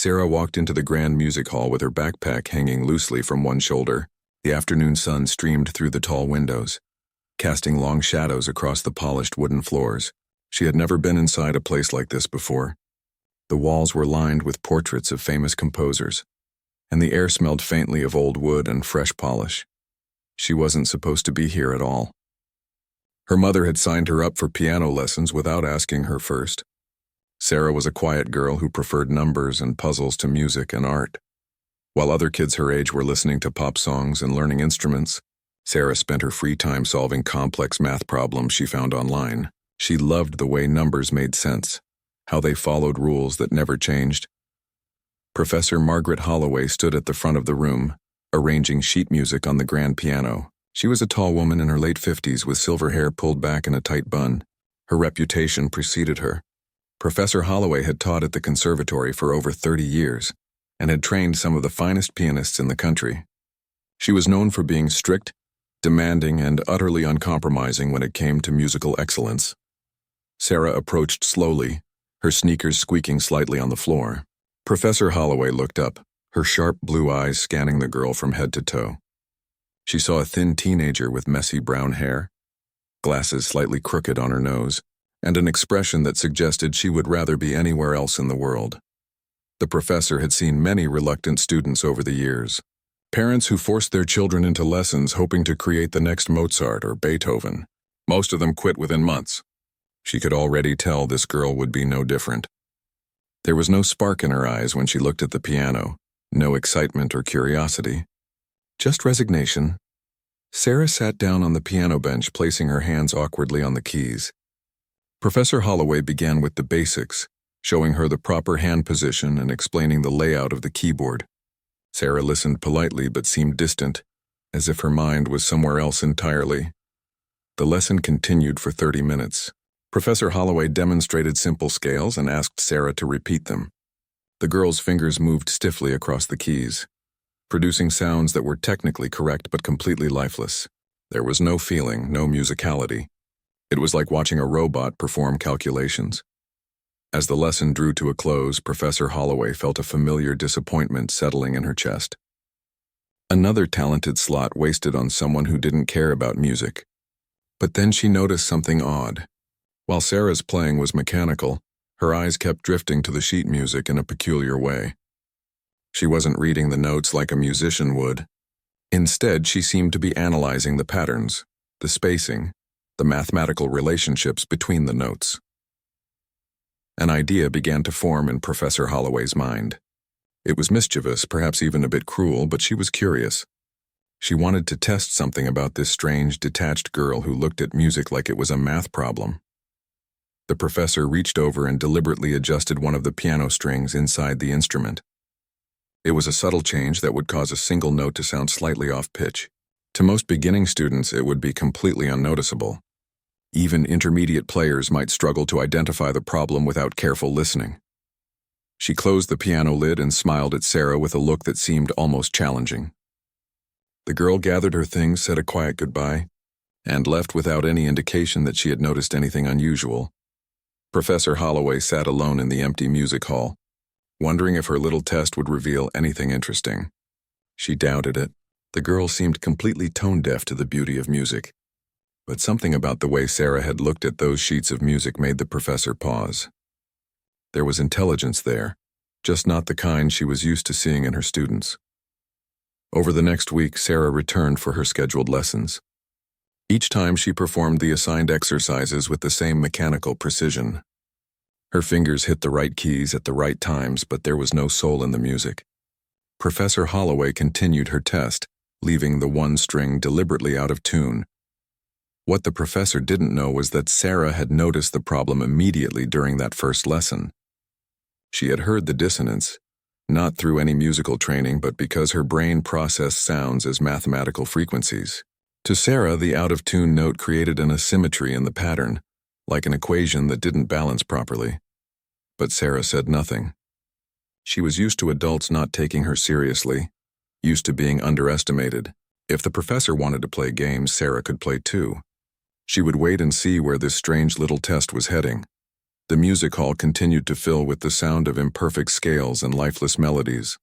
Sarah walked into the grand music hall with her backpack hanging loosely from one shoulder. The afternoon sun streamed through the tall windows, casting long shadows across the polished wooden floors. She had never been inside a place like this before. The walls were lined with portraits of famous composers, and the air smelled faintly of old wood and fresh polish. She wasn't supposed to be here at all. Her mother had signed her up for piano lessons without asking her first. Sarah was a quiet girl who preferred numbers and puzzles to music and art. While other kids her age were listening to pop songs and learning instruments, Sarah spent her free time solving complex math problems she found online. She loved the way numbers made sense, how they followed rules that never changed. Professor Margaret Holloway stood at the front of the room, arranging sheet music on the grand piano. She was a tall woman in her late 50s with silver hair pulled back in a tight bun. Her reputation preceded her. Professor Holloway had taught at the conservatory for over 30 years and had trained some of the finest pianists in the country. She was known for being strict, demanding, and utterly uncompromising when it came to musical excellence. Sarah approached slowly, her sneakers squeaking slightly on the floor. Professor Holloway looked up, her sharp blue eyes scanning the girl from head to toe. She saw a thin teenager with messy brown hair, glasses slightly crooked on her nose, and an expression that suggested she would rather be anywhere else in the world. The professor had seen many reluctant students over the years. Parents who forced their children into lessons hoping to create the next Mozart or Beethoven. Most of them quit within months. She could already tell this girl would be no different. There was no spark in her eyes when she looked at the piano, no excitement or curiosity. Just resignation. Sarah sat down on the piano bench, placing her hands awkwardly on the keys. Professor Holloway began with the basics, showing her the proper hand position and explaining the layout of the keyboard. Sarah listened politely but seemed distant, as if her mind was somewhere else entirely. The lesson continued for 30 minutes. Professor Holloway demonstrated simple scales and asked Sarah to repeat them. The girl's fingers moved stiffly across the keys, producing sounds that were technically correct but completely lifeless. There was no feeling, no musicality. It was like watching a robot perform calculations. As the lesson drew to a close, Professor Holloway felt a familiar disappointment settling in her chest. Another talented slot wasted on someone who didn't care about music. But then she noticed something odd. While Sarah's playing was mechanical, her eyes kept drifting to the sheet music in a peculiar way. She wasn't reading the notes like a musician would. Instead, she seemed to be analyzing the patterns, the spacing, the mathematical relationships between the notes. An idea began to form in Professor Holloway's mind. It was mischievous, perhaps even a bit cruel, but she was curious. She wanted to test something about this strange, detached girl who looked at music like it was a math problem. The professor reached over and deliberately adjusted one of the piano strings inside the instrument. It was a subtle change that would cause a single note to sound slightly off pitch. To most beginning students, it would be completely unnoticeable. Even intermediate players might struggle to identify the problem without careful listening. She closed the piano lid and smiled at Sarah with a look that seemed almost challenging. The girl gathered her things, said a quiet goodbye, and left without any indication that she had noticed anything unusual. Professor Holloway sat alone in the empty music hall, wondering if her little test would reveal anything interesting. She doubted it. The girl seemed completely tone-deaf to the beauty of music. But something about the way Sarah had looked at those sheets of music made the professor pause. There was intelligence there, just not the kind she was used to seeing in her students. Over the next week, Sarah returned for her scheduled lessons. Each time she performed the assigned exercises with the same mechanical precision. Her fingers hit the right keys at the right times, but there was no soul in the music. Professor Holloway continued her test, leaving the one string deliberately out of tune. What the professor didn't know was that Sarah had noticed the problem immediately during that first lesson. She had heard the dissonance, not through any musical training, but because her brain processed sounds as mathematical frequencies. To Sarah, the out-of-tune note created an asymmetry in the pattern, like an equation that didn't balance properly. But Sarah said nothing. She was used to adults not taking her seriously, used to being underestimated. If the professor wanted to play games, Sarah could play too. She would wait and see where this strange little test was heading. The music hall continued to fill with the sound of imperfect scales and lifeless melodies,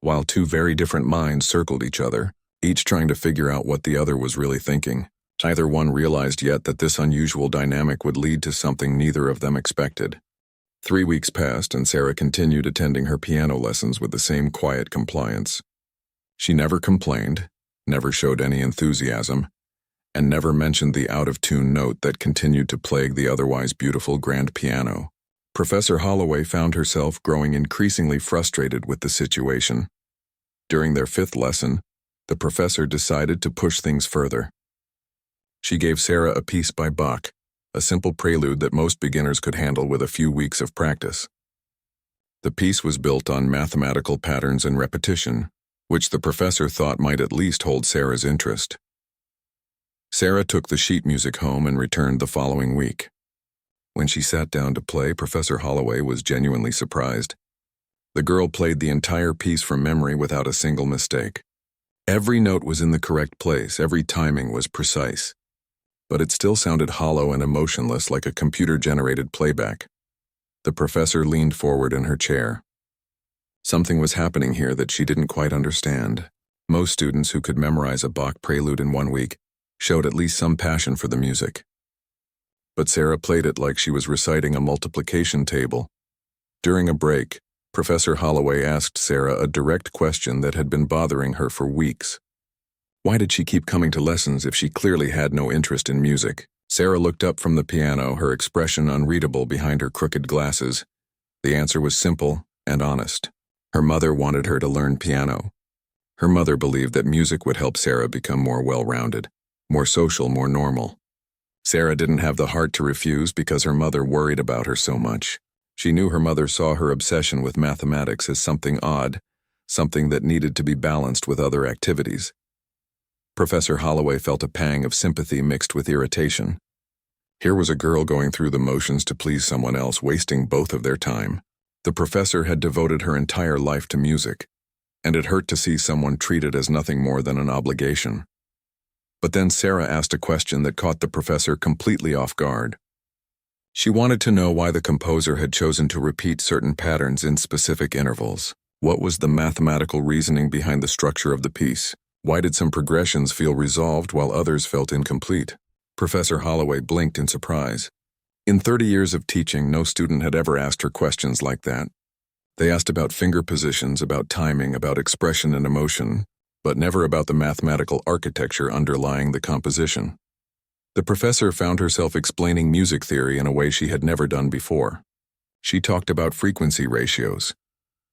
while two very different minds circled each other, each trying to figure out what the other was really thinking. Neither one realized yet that this unusual dynamic would lead to something neither of them expected. 3 weeks passed, and Sarah continued attending her piano lessons with the same quiet compliance. She never complained, never showed any enthusiasm, and never mentioned the out-of-tune note that continued to plague the otherwise beautiful grand piano. Professor Holloway found herself growing increasingly frustrated with the situation. During their 5th lesson, the professor decided to push things further. She gave Sarah a piece by Bach, a simple prelude that most beginners could handle with a few weeks of practice. The piece was built on mathematical patterns and repetition, which the professor thought might at least hold Sarah's interest. Sarah took the sheet music home and returned the following week. When she sat down to play, Professor Holloway was genuinely surprised. The girl played the entire piece from memory without a single mistake. Every note was in the correct place, every timing was precise. But it still sounded hollow and emotionless, like a computer-generated playback. The professor leaned forward in her chair. Something was happening here that she didn't quite understand. Most students who could memorize a Bach prelude in 1 week showed at least some passion for the music. But Sarah played it like she was reciting a multiplication table. During a break, Professor Holloway asked Sarah a direct question that had been bothering her for weeks. Why did she keep coming to lessons if she clearly had no interest in music? Sarah looked up from the piano, her expression unreadable behind her crooked glasses. The answer was simple and honest. Her mother wanted her to learn piano. Her mother believed that music would help Sarah become more well-rounded, more social, more normal. Sarah didn't have the heart to refuse because her mother worried about her so much. She knew her mother saw her obsession with mathematics as something odd, something that needed to be balanced with other activities. Professor Holloway felt a pang of sympathy mixed with irritation. Here was a girl going through the motions to please someone else, wasting both of their time. The professor had devoted her entire life to music, and it hurt to see someone treat it as nothing more than an obligation. But then Sarah asked a question that caught the professor completely off guard. She wanted to know why the composer had chosen to repeat certain patterns in specific intervals. What was the mathematical reasoning behind the structure of the piece? Why did some progressions feel resolved while others felt incomplete? Professor Holloway blinked in surprise. In 30 years of teaching, no student had ever asked her questions like that. They asked about finger positions, about timing, about expression and emotion, but never about the mathematical architecture underlying the composition. The professor found herself explaining music theory in a way she had never done before. She talked about frequency ratios,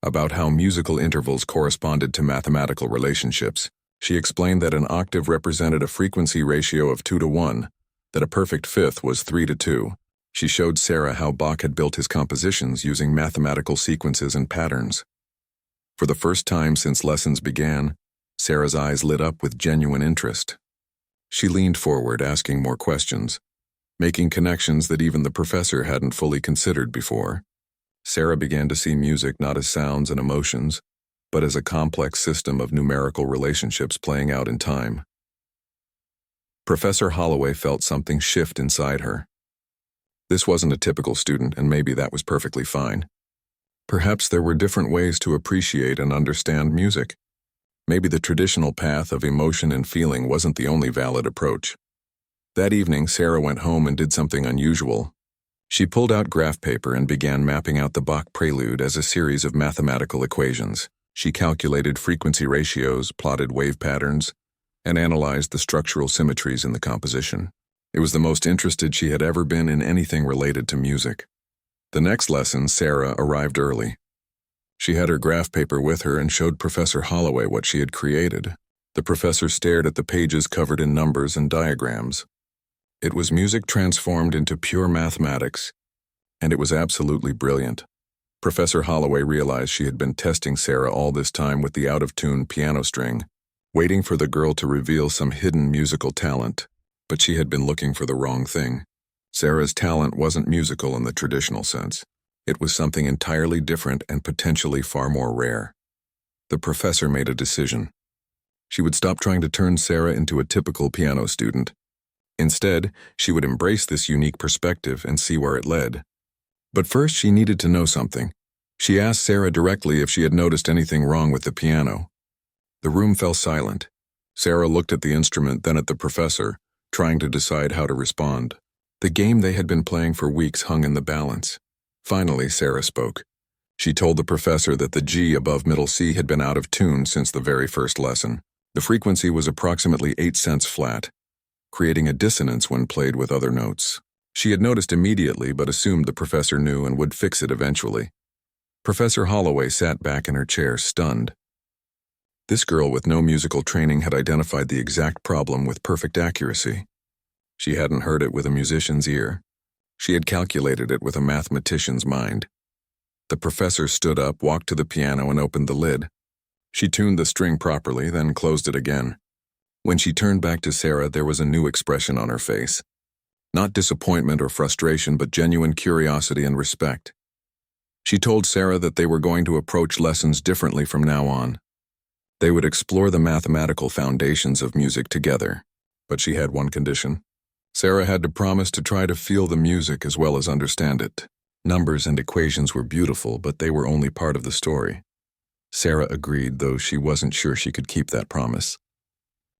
about how musical intervals corresponded to mathematical relationships. She explained that an octave represented a frequency ratio of 2:1, that a perfect fifth was 3:2. She showed Sarah how Bach had built his compositions using mathematical sequences and patterns. For the first time since lessons began, Sarah's eyes lit up with genuine interest. She leaned forward, asking more questions, making connections that even the professor hadn't fully considered before. Sarah began to see music not as sounds and emotions, but as a complex system of numerical relationships playing out in time. Professor Holloway felt something shift inside her. This wasn't a typical student, and maybe that was perfectly fine. Perhaps there were different ways to appreciate and understand music. Maybe the traditional path of emotion and feeling wasn't the only valid approach. That evening, Sarah went home and did something unusual. She pulled out graph paper and began mapping out the Bach prelude as a series of mathematical equations. She calculated frequency ratios, plotted wave patterns, and analyzed the structural symmetries in the composition. It was the most interested she had ever been in anything related to music. The next lesson, Sarah arrived early. She had her graph paper with her and showed Professor Holloway what she had created. The professor stared at the pages covered in numbers and diagrams. It was music transformed into pure mathematics, and it was absolutely brilliant. Professor Holloway realized she had been testing Sarah all this time with the out-of-tune piano string, waiting for the girl to reveal some hidden musical talent. But she had been looking for the wrong thing. Sarah's talent wasn't musical in the traditional sense. It was something entirely different and potentially far more rare. The professor made a decision. She would stop trying to turn Sarah into a typical piano student. Instead, she would embrace this unique perspective and see where it led. But first she needed to know something. She asked Sarah directly if she had noticed anything wrong with the piano. The room fell silent. Sarah looked at the instrument, then at the professor, trying to decide how to respond. The game they had been playing for weeks hung in the balance. Finally, Sarah spoke. She told the professor that the G above middle C had been out of tune since the very first lesson. The frequency was approximately 8 cents flat, creating a dissonance when played with other notes. She had noticed immediately but assumed the professor knew and would fix it eventually. Professor Holloway sat back in her chair, stunned. This girl with no musical training had identified the exact problem with perfect accuracy. She hadn't heard it with a musician's ear. She had calculated it with a mathematician's mind. The professor stood up, walked to the piano, and opened the lid. She tuned the string properly, then closed it again. When she turned back to Sarah, there was a new expression on her face. Not disappointment or frustration, but genuine curiosity and respect. She told Sarah that they were going to approach lessons differently from now on. They would explore the mathematical foundations of music together, but she had one condition. Sarah had to promise to try to feel the music as well as understand it. Numbers and equations were beautiful, but they were only part of the story. Sarah agreed, though she wasn't sure she could keep that promise.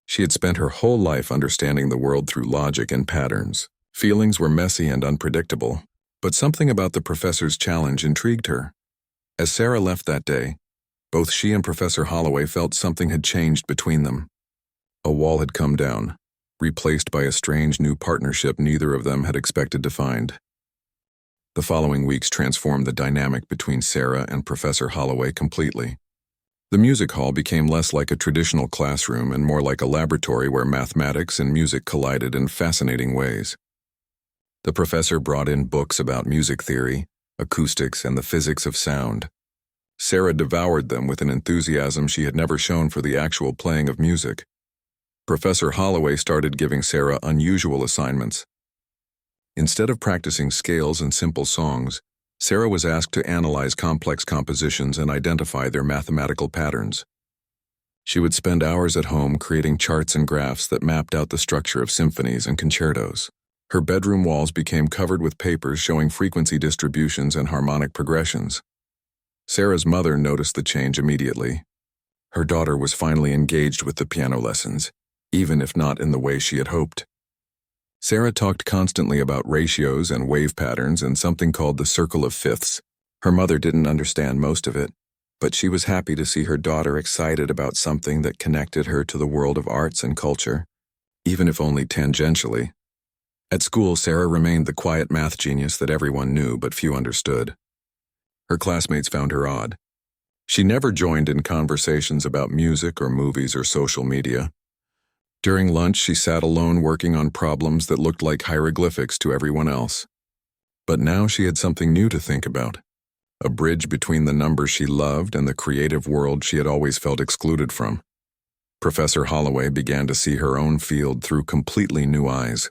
She had spent her whole life understanding the world through logic and patterns. Feelings were messy and unpredictable, but something about the professor's challenge intrigued her. As Sarah left that day, both she and Professor Holloway felt something had changed between them. A wall had come down, replaced by a strange new partnership neither of them had expected to find. The following weeks transformed the dynamic between Sarah and Professor Holloway completely. The music hall became less like a traditional classroom and more like a laboratory where mathematics and music collided in fascinating ways. The professor brought in books about music theory, acoustics, and the physics of sound. Sarah devoured them with an enthusiasm she had never shown for the actual playing of music. Professor Holloway started giving Sarah unusual assignments. Instead of practicing scales and simple songs, Sarah was asked to analyze complex compositions and identify their mathematical patterns. She would spend hours at home creating charts and graphs that mapped out the structure of symphonies and concertos. Her bedroom walls became covered with papers showing frequency distributions and harmonic progressions. Sarah's mother noticed the change immediately. Her daughter was finally engaged with the piano lessons, even if not in the way she had hoped. Sarah talked constantly about ratios and wave patterns and something called the circle of fifths. Her mother didn't understand most of it, but she was happy to see her daughter excited about something that connected her to the world of arts and culture, even if only tangentially. At school, Sarah remained the quiet math genius that everyone knew but few understood. Her classmates found her odd. She never joined in conversations about music or movies or social media. During lunch, she sat alone working on problems that looked like hieroglyphics to everyone else. But now she had something new to think about, a bridge between the numbers she loved and the creative world she had always felt excluded from. Professor Holloway began to see her own field through completely new eyes.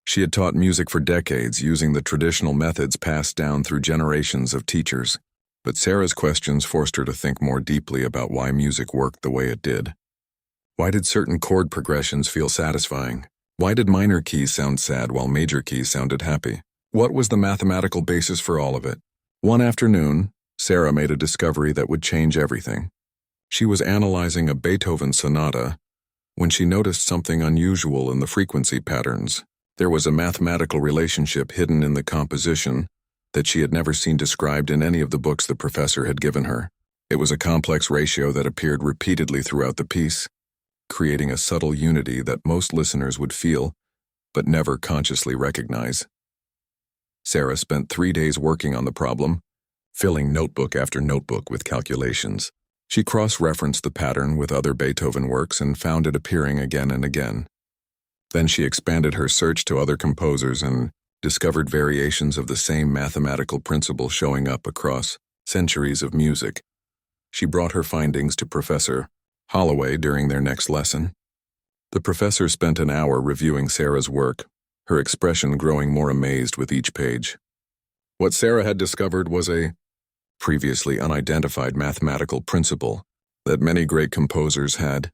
She had taught music for decades using the traditional methods passed down through generations of teachers, but Sarah's questions forced her to think more deeply about why music worked the way it did. Why did certain chord progressions feel satisfying? Why did minor keys sound sad while major keys sounded happy? What was the mathematical basis for all of it? One afternoon, Sarah made a discovery that would change everything. She was analyzing a Beethoven sonata when she noticed something unusual in the frequency patterns. There was a mathematical relationship hidden in the composition that she had never seen described in any of the books the professor had given her. It was a complex ratio that appeared repeatedly throughout the piece, creating a subtle unity that most listeners would feel, but never consciously recognize. Sarah spent 3 days working on the problem, filling notebook after notebook with calculations. She cross-referenced the pattern with other Beethoven works and found it appearing again and again. Then she expanded her search to other composers and discovered variations of the same mathematical principle showing up across centuries of music. She brought her findings to Professor Holloway during their next lesson. The professor spent an hour reviewing Sarah's work, her expression growing more amazed with each page. What Sarah had discovered was a previously unidentified mathematical principle that many great composers had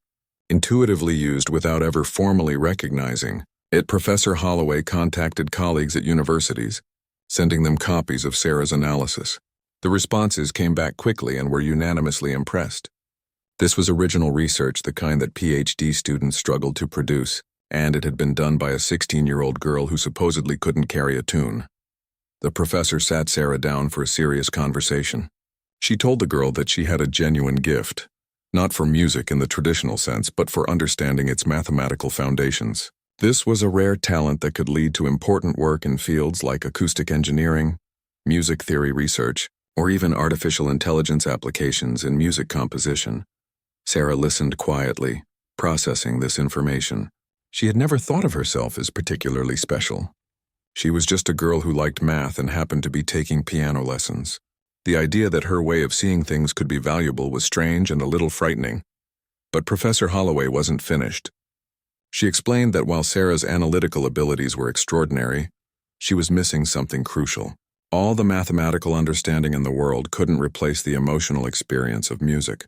intuitively used without ever formally recognizing it. Professor Holloway contacted colleagues at universities, sending them copies of Sarah's analysis. The responses came back quickly and were unanimously impressed. This was original research, the kind that PhD students struggled to produce, and it had been done by a 16-year-old girl who supposedly couldn't carry a tune. The professor sat Sarah down for a serious conversation. She told the girl that she had a genuine gift, not for music in the traditional sense, but for understanding its mathematical foundations. This was a rare talent that could lead to important work in fields like acoustic engineering, music theory research, or even artificial intelligence applications in music composition. Sarah listened quietly, processing this information. She had never thought of herself as particularly special. She was just a girl who liked math and happened to be taking piano lessons. The idea that her way of seeing things could be valuable was strange and a little frightening. But Professor Holloway wasn't finished. She explained that while Sarah's analytical abilities were extraordinary, she was missing something crucial. All the mathematical understanding in the world couldn't replace the emotional experience of music.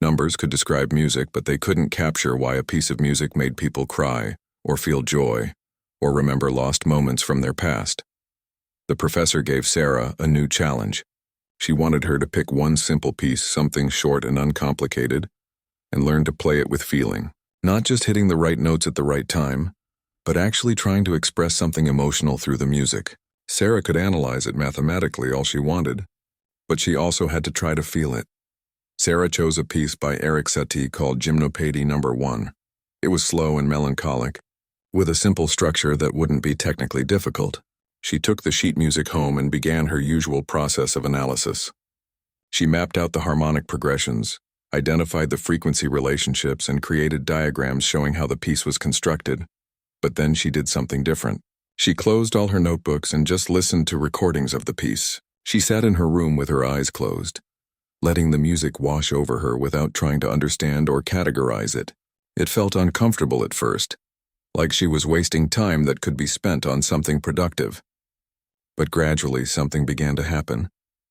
Numbers could describe music, but they couldn't capture why a piece of music made people cry, or feel joy, or remember lost moments from their past. The professor gave Sarah a new challenge. She wanted her to pick one simple piece, something short and uncomplicated, and learn to play it with feeling. Not just hitting the right notes at the right time, but actually trying to express something emotional through the music. Sarah could analyze it mathematically all she wanted, but she also had to try to feel it. Sarah chose a piece by Erik Satie called Gymnopédie No. 1. It was slow and melancholic, with a simple structure that wouldn't be technically difficult. She took the sheet music home and began her usual process of analysis. She mapped out the harmonic progressions, identified the frequency relationships, and created diagrams showing how the piece was constructed. But then she did something different. She closed all her notebooks and just listened to recordings of the piece. She sat in her room with her eyes closed, letting the music wash over her without trying to understand or categorize it. It felt uncomfortable at first, like she was wasting time that could be spent on something productive. But gradually something began to happen.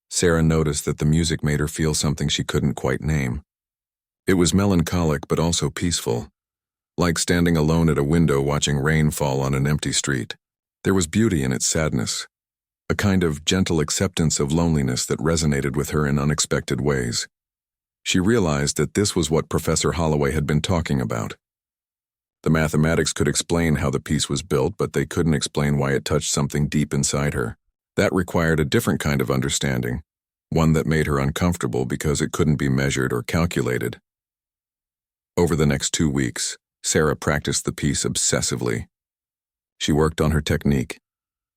Sarah noticed that the music made her feel something she couldn't quite name. It was melancholic but also peaceful, like standing alone at a window watching rain fall on an empty street. There was beauty in its sadness, a kind of gentle acceptance of loneliness that resonated with her in unexpected ways. She realized that this was what Professor Holloway had been talking about. The mathematics could explain how the piece was built, but they couldn't explain why it touched something deep inside her. That required a different kind of understanding, one that made her uncomfortable because it couldn't be measured or calculated. Over the next 2 weeks, Sarah practiced the piece obsessively. She worked on her technique,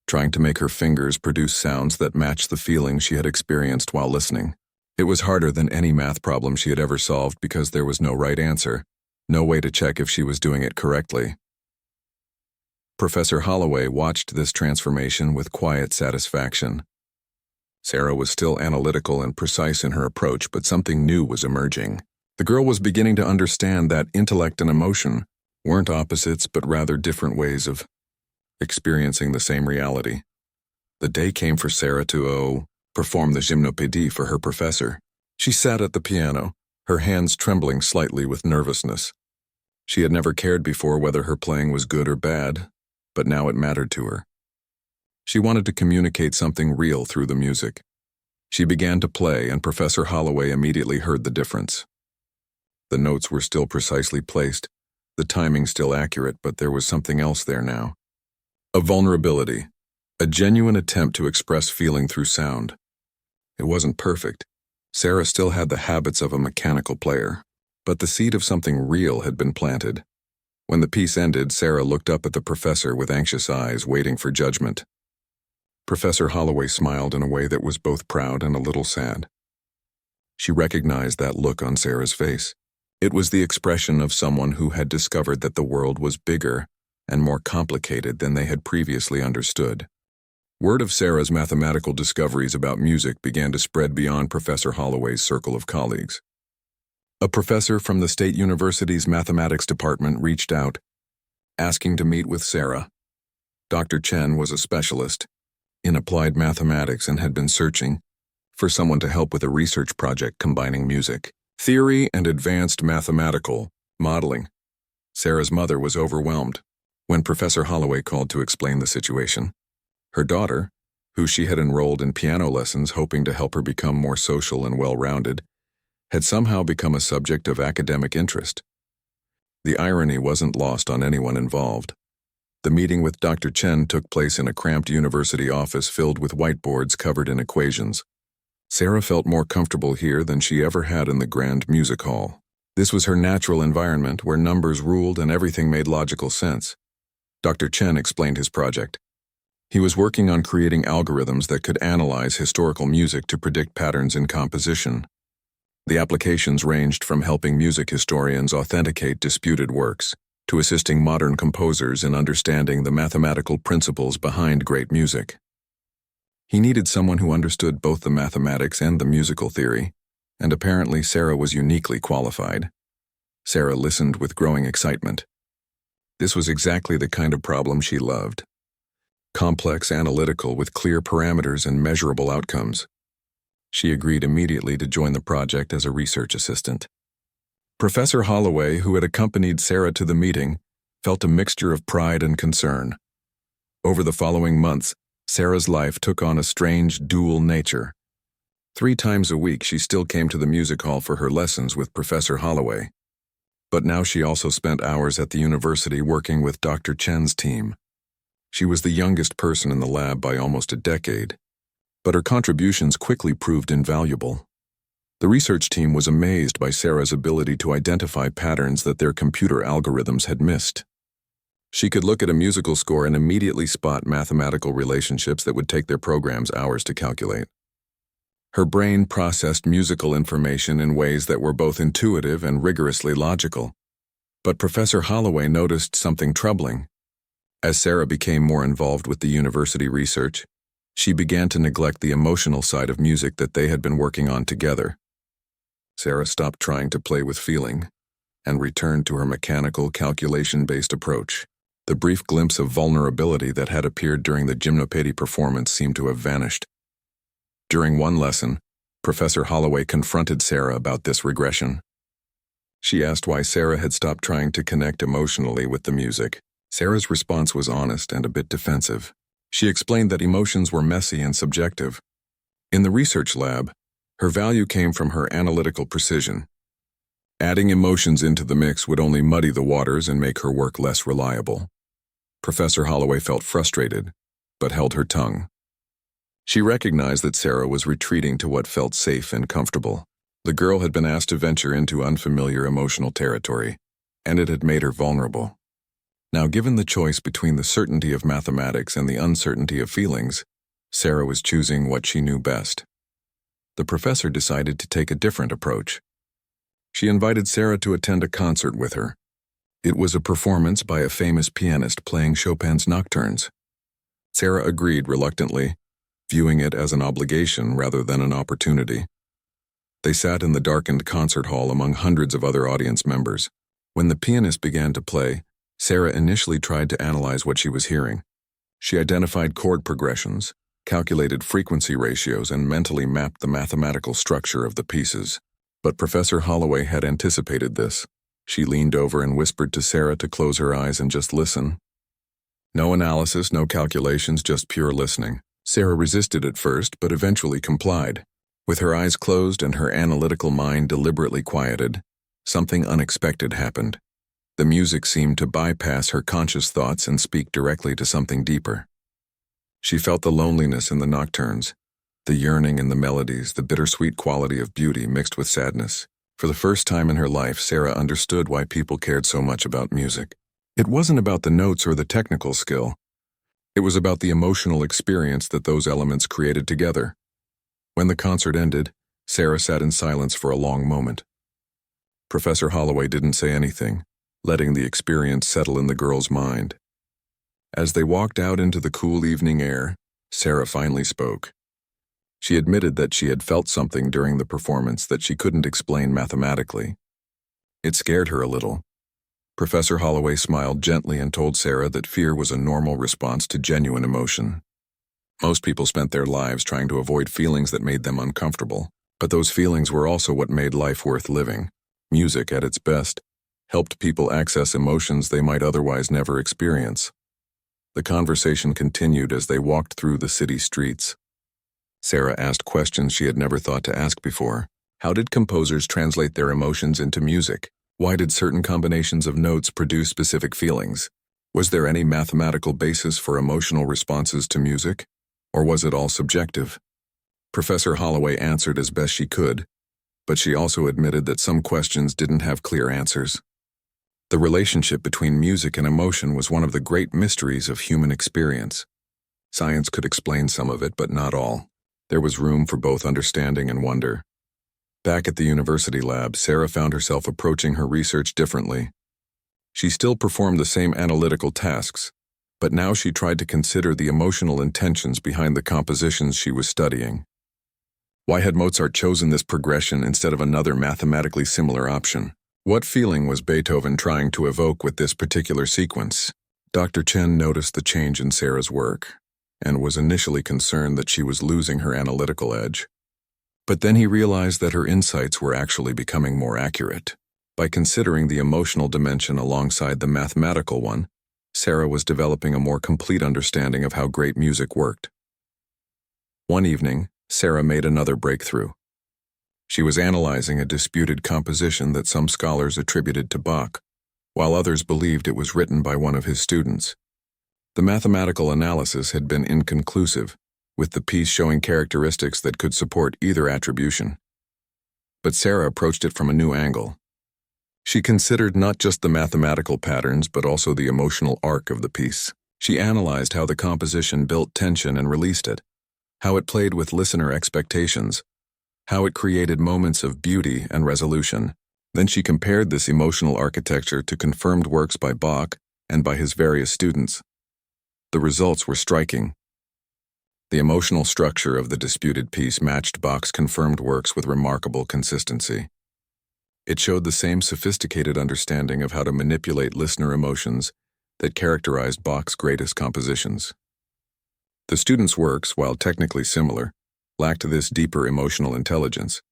trying to make her fingers produce sounds that matched the feelings she had experienced while listening. It was harder than any math problem she had ever solved because there was no right answer, no way to check if she was doing it correctly. Professor Holloway watched this transformation with quiet satisfaction. Sarah was still analytical and precise in her approach, but something new was emerging. The girl was beginning to understand that intellect and emotion weren't opposites, but rather different ways of experiencing the same reality. The day came for Sarah to perform the Gymnopédie for her professor. She sat at the piano, her hands trembling slightly with nervousness. She had never cared before whether her playing was good or bad, but now it mattered to her. She wanted to communicate something real through the music. She began to play, and Professor Holloway immediately heard the difference. The notes were still precisely placed, the timing still accurate, but there was something else there now. A vulnerability, a genuine attempt to express feeling through sound. It wasn't perfect. Sarah still had the habits of a mechanical player, but the seed of something real had been planted. When the piece ended, Sarah looked up at the professor with anxious eyes, waiting for judgment. Professor Holloway smiled in a way that was both proud and a little sad. She recognized that look on Sarah's face. It was the expression of someone who had discovered that the world was bigger and more complicated than they had previously understood. Word of Sarah's mathematical discoveries about music began to spread beyond Professor Holloway's circle of colleagues. A professor from the State University's mathematics department reached out, asking to meet with Sarah. Dr. Chen was a specialist in applied mathematics and had been searching for someone to help with a research project combining music, theory, and advanced mathematical modeling. Sarah's mother was overwhelmed when Professor Holloway called to explain the situation. Her daughter, who she had enrolled in piano lessons hoping to help her become more social and well-rounded, had somehow become a subject of academic interest. The irony wasn't lost on anyone involved. The meeting with Dr. Chen took place in a cramped university office filled with whiteboards covered in equations. Sarah felt more comfortable here than she ever had in the grand music hall. This was her natural environment where numbers ruled and everything made logical sense. Dr. Chen explained his project. He was working on creating algorithms that could analyze historical music to predict patterns in composition. The applications ranged from helping music historians authenticate disputed works to assisting modern composers in understanding the mathematical principles behind great music. He needed someone who understood both the mathematics and the musical theory, and apparently Sarah was uniquely qualified. Sarah listened with growing excitement. This was exactly the kind of problem she loved. Complex, analytical, with clear parameters and measurable outcomes. She agreed immediately to join the project as a research assistant. Professor Holloway, who had accompanied Sarah to the meeting, felt a mixture of pride and concern. Over the following months, Sarah's life took on a strange, dual nature. 3 times a week she still came to the music hall for her lessons with Professor Holloway. But now she also spent hours at the university working with Dr. Chen's team. She was the youngest person in the lab by almost a decade, but her contributions quickly proved invaluable. The research team was amazed by Sarah's ability to identify patterns that their computer algorithms had missed. She could look at a musical score and immediately spot mathematical relationships that would take their programs hours to calculate. Her brain processed musical information in ways that were both intuitive and rigorously logical. But Professor Holloway noticed something troubling. As Sarah became more involved with the university research, she began to neglect the emotional side of music that they had been working on together. Sarah stopped trying to play with feeling and returned to her mechanical, calculation-based approach. The brief glimpse of vulnerability that had appeared during the gymnopédie performance seemed to have vanished. During one lesson, Professor Holloway confronted Sarah about this regression. She asked why Sarah had stopped trying to connect emotionally with the music. Sarah's response was honest and a bit defensive. She explained that emotions were messy and subjective. In the research lab, her value came from her analytical precision. Adding emotions into the mix would only muddy the waters and make her work less reliable. Professor Holloway felt frustrated, but held her tongue. She recognized that Sarah was retreating to what felt safe and comfortable. The girl had been asked to venture into unfamiliar emotional territory, and it had made her vulnerable. Now, given the choice between the certainty of mathematics and the uncertainty of feelings, Sarah was choosing what she knew best. The professor decided to take a different approach. She invited Sarah to attend a concert with her. It was a performance by a famous pianist playing Chopin's nocturnes. Sarah agreed reluctantly, viewing it as an obligation rather than an opportunity. They sat in the darkened concert hall among hundreds of other audience members. When the pianist began to play, Sarah initially tried to analyze what she was hearing. She identified chord progressions, calculated frequency ratios, and mentally mapped the mathematical structure of the pieces. But Professor Holloway had anticipated this. She leaned over and whispered to Sarah to close her eyes and just listen. No analysis, no calculations, just pure listening. Sarah resisted at first, but eventually complied. With her eyes closed and her analytical mind deliberately quieted, something unexpected happened. The music seemed to bypass her conscious thoughts and speak directly to something deeper. She felt the loneliness in the nocturnes, the yearning in the melodies, the bittersweet quality of beauty mixed with sadness. For the first time in her life, Sarah understood why people cared so much about music. It wasn't about the notes or the technical skill. It was about the emotional experience that those elements created together. When the concert ended, Sarah sat in silence for a long moment. Professor Holloway didn't say anything, letting the experience settle in the girl's mind. As they walked out into the cool evening air, Sarah finally spoke. She admitted that she had felt something during the performance that she couldn't explain mathematically. It scared her a little. Professor Holloway smiled gently and told Sarah that fear was a normal response to genuine emotion. Most people spent their lives trying to avoid feelings that made them uncomfortable, but those feelings were also what made life worth living. Music, at its best, helped people access emotions they might otherwise never experience. The conversation continued as they walked through the city streets. Sarah asked questions she had never thought to ask before. How did composers translate their emotions into music? Why did certain combinations of notes produce specific feelings? Was there any mathematical basis for emotional responses to music? Or was it all subjective? Professor Holloway answered as best she could, but she also admitted that some questions didn't have clear answers. The relationship between music and emotion was one of the great mysteries of human experience. Science could explain some of it, but not all. There was room for both understanding and wonder. Back at the university lab, Sarah found herself approaching her research differently. She still performed the same analytical tasks, but now she tried to consider the emotional intentions behind the compositions she was studying. Why had Mozart chosen this progression instead of another mathematically similar option? What feeling was Beethoven trying to evoke with this particular sequence? Dr. Chen noticed the change in Sarah's work and was initially concerned that she was losing her analytical edge. But then he realized that her insights were actually becoming more accurate. By considering the emotional dimension alongside the mathematical one, Sarah was developing a more complete understanding of how great music worked. One evening, Sarah made another breakthrough. She was analyzing a disputed composition that some scholars attributed to Bach, while others believed it was written by one of his students. The mathematical analysis had been inconclusive, with the piece showing characteristics that could support either attribution. But Sarah approached it from a new angle. She considered not just the mathematical patterns but also the emotional arc of the piece. She analyzed how the composition built tension and released it, how it played with listener expectations, how it created moments of beauty and resolution. Then she compared this emotional architecture to confirmed works by Bach and by his various students. The results were striking. The emotional structure of the disputed piece matched Bach's confirmed works with remarkable consistency. It showed the same sophisticated understanding of how to manipulate listener emotions that characterized Bach's greatest compositions. The students' works, while technically similar, lacked this deeper emotional intelligence.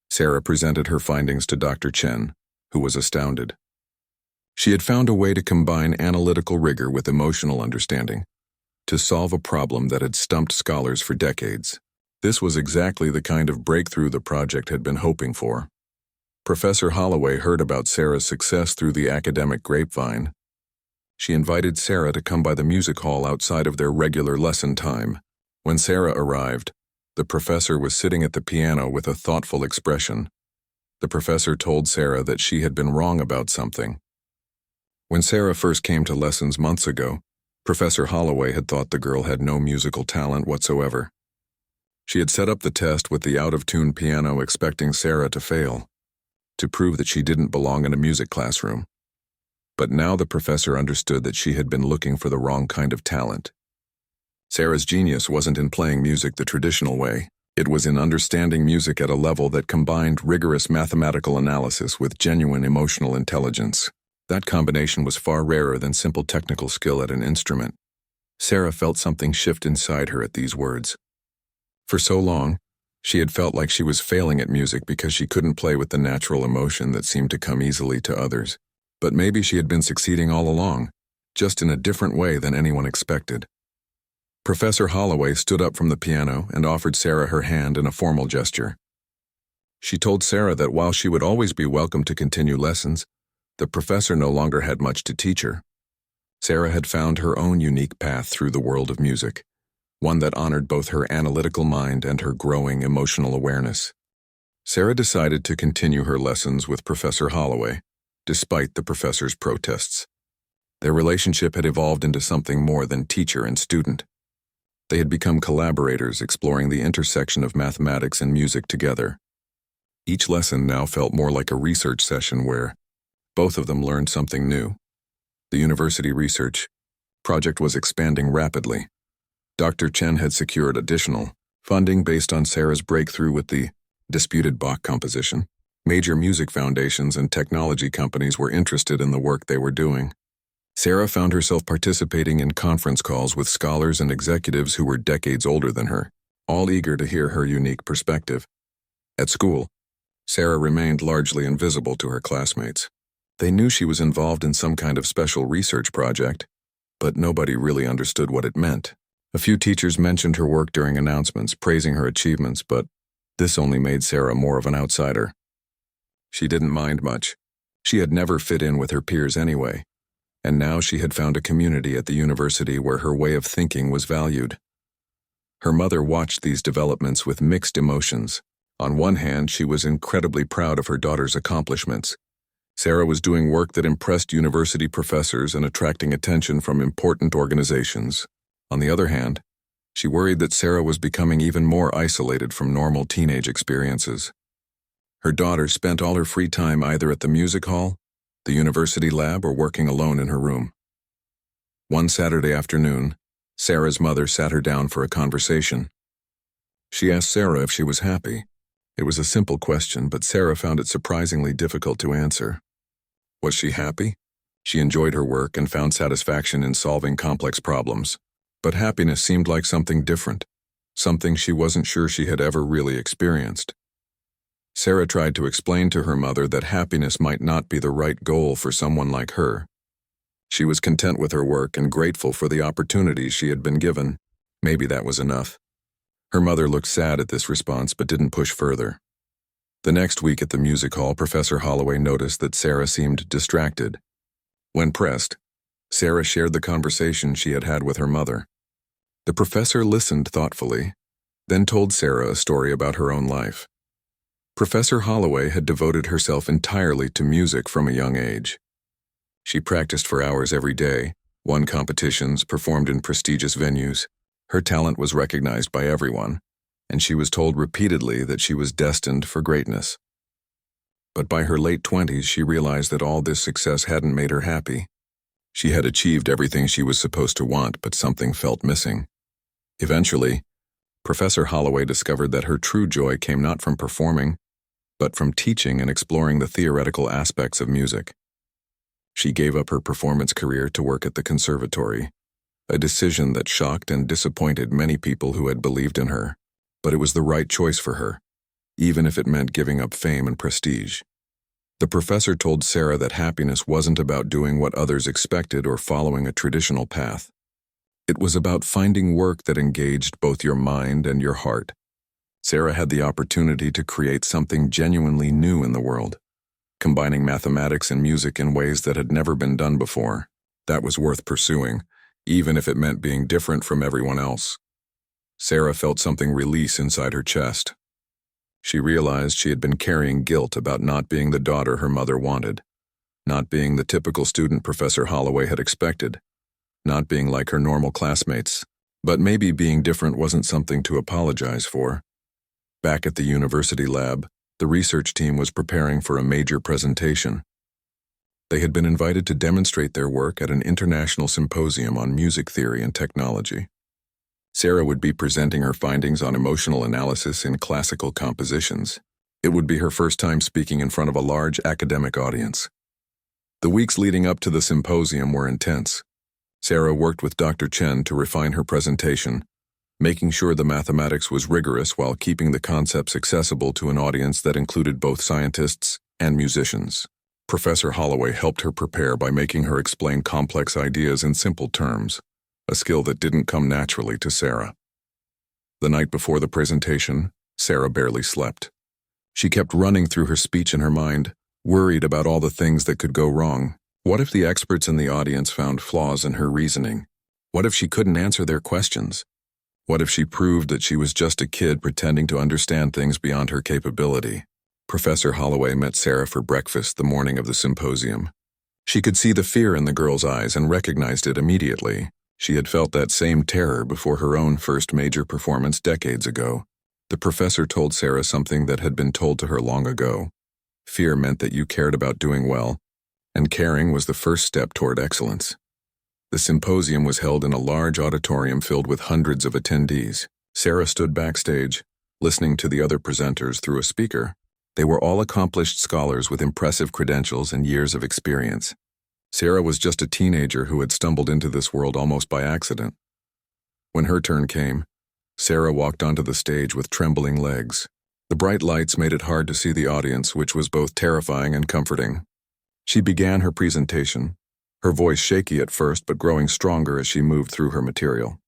Sarah presented her findings to Dr. Chen, who was astounded. She had found a way to combine analytical rigor with emotional understanding, to solve a problem that had stumped scholars for decades. This was exactly the kind of breakthrough the project had been hoping for. Professor Holloway heard about Sarah's success through the academic grapevine. She invited Sarah to come by the music hall outside of their regular lesson time. When Sarah arrived, the professor was sitting at the piano with a thoughtful expression. The professor told Sarah that she had been wrong about something. When Sarah first came to lessons months ago, Professor Holloway had thought the girl had no musical talent whatsoever. She had set up the test with the out-of-tune piano expecting Sarah to fail, to prove that she didn't belong in a music classroom. But now the professor understood that she had been looking for the wrong kind of talent. Sarah's genius wasn't in playing music the traditional way. It was in understanding music at a level that combined rigorous mathematical analysis with genuine emotional intelligence. That combination was far rarer than simple technical skill at an instrument. Sarah felt something shift inside her at these words. For so long, she had felt like she was failing at music because she couldn't play with the natural emotion that seemed to come easily to others. But maybe she had been succeeding all along, just in a different way than anyone expected. Professor Holloway stood up from the piano and offered Sarah her hand in a formal gesture. She told Sarah that while she would always be welcome to continue lessons, the professor no longer had much to teach her. Sarah had found her own unique path through the world of music, one that honored both her analytical mind and her growing emotional awareness. Sarah decided to continue her lessons with Professor Holloway, despite the professor's protests. Their relationship had evolved into something more than teacher and student. They had become collaborators exploring the intersection of mathematics and music together. Each lesson now felt more like a research session where both of them learned something new. The university research project was expanding rapidly. Dr. Chen had secured additional funding based on Sarah's breakthrough with the disputed Bach composition. Major music foundations and technology companies were interested in the work they were doing. Sarah found herself participating in conference calls with scholars and executives who were decades older than her, all eager to hear her unique perspective. At school, Sarah remained largely invisible to her classmates. They knew she was involved in some kind of special research project, but nobody really understood what it meant. A few teachers mentioned her work during announcements, praising her achievements, but this only made Sarah more of an outsider. She didn't mind much. She had never fit in with her peers anyway, and now she had found a community at the university where her way of thinking was valued. Her mother watched these developments with mixed emotions. On one hand, she was incredibly proud of her daughter's accomplishments. Sarah was doing work that impressed university professors and attracting attention from important organizations. On the other hand, she worried that Sarah was becoming even more isolated from normal teenage experiences. Her daughter spent all her free time either at the music hall, the university lab, or working alone in her room. One Saturday afternoon, Sarah's mother sat her down for a conversation. She asked Sarah if she was happy. It was a simple question, but Sarah found it surprisingly difficult to answer. Was she happy? She enjoyed her work and found satisfaction in solving complex problems. But happiness seemed like something different, something she wasn't sure she had ever really experienced. Sarah tried to explain to her mother that happiness might not be the right goal for someone like her. She was content with her work and grateful for the opportunities she had been given. Maybe that was enough. Her mother looked sad at this response but didn't push further. The next week at the music hall, Professor Holloway noticed that Sarah seemed distracted. When pressed, Sarah shared the conversation she had had with her mother. The professor listened thoughtfully, then told Sarah a story about her own life. Professor Holloway had devoted herself entirely to music from a young age. She practiced for hours every day, won competitions, performed in prestigious venues. Her talent was recognized by everyone, and she was told repeatedly that she was destined for greatness. But by her late 20s, she realized that all this success hadn't made her happy. She had achieved everything she was supposed to want, but something felt missing. Eventually, Professor Holloway discovered that her true joy came not from performing, but from teaching and exploring the theoretical aspects of music. She gave up her performance career to work at the conservatory, a decision that shocked and disappointed many people who had believed in her. But it was the right choice for her, even if it meant giving up fame and prestige. The professor told Sarah that happiness wasn't about doing what others expected or following a traditional path. It was about finding work that engaged both your mind and your heart. Sarah had the opportunity to create something genuinely new in the world, combining mathematics and music in ways that had never been done before. That was worth pursuing, even if it meant being different from everyone else. Sarah felt something release inside her chest. She realized she had been carrying guilt about not being the daughter her mother wanted, not being the typical student Professor Holloway had expected, not being like her normal classmates. But maybe being different wasn't something to apologize for. Back at the university lab, the research team was preparing for a major presentation. They had been invited to demonstrate their work at an international symposium on music theory and technology. Sarah would be presenting her findings on emotional analysis in classical compositions. It would be her first time speaking in front of a large academic audience. The weeks leading up to the symposium were intense. Sarah worked with Dr. Chen to refine her presentation, making sure the mathematics was rigorous while keeping the concepts accessible to an audience that included both scientists and musicians. Professor Holloway helped her prepare by making her explain complex ideas in simple terms, a skill that didn't come naturally to Sarah. The night before the presentation, Sarah barely slept. She kept running through her speech in her mind, worried about all the things that could go wrong. What if the experts in the audience found flaws in her reasoning? What if she couldn't answer their questions? What if she proved that she was just a kid pretending to understand things beyond her capability? Professor Holloway met Sarah for breakfast the morning of the symposium. She could see the fear in the girl's eyes and recognized it immediately. She had felt that same terror before her own first major performance decades ago. The professor told Sarah something that had been told to her long ago. Fear meant that you cared about doing well, and caring was the first step toward excellence. The symposium was held in a large auditorium filled with hundreds of attendees. Sarah stood backstage, listening to the other presenters through a speaker. They were all accomplished scholars with impressive credentials and years of experience. Sarah was just a teenager who had stumbled into this world almost by accident. When her turn came, Sarah walked onto the stage with trembling legs. The bright lights made it hard to see the audience, which was both terrifying and comforting. She began her presentation, her voice shaky at first but growing stronger as she moved through her material.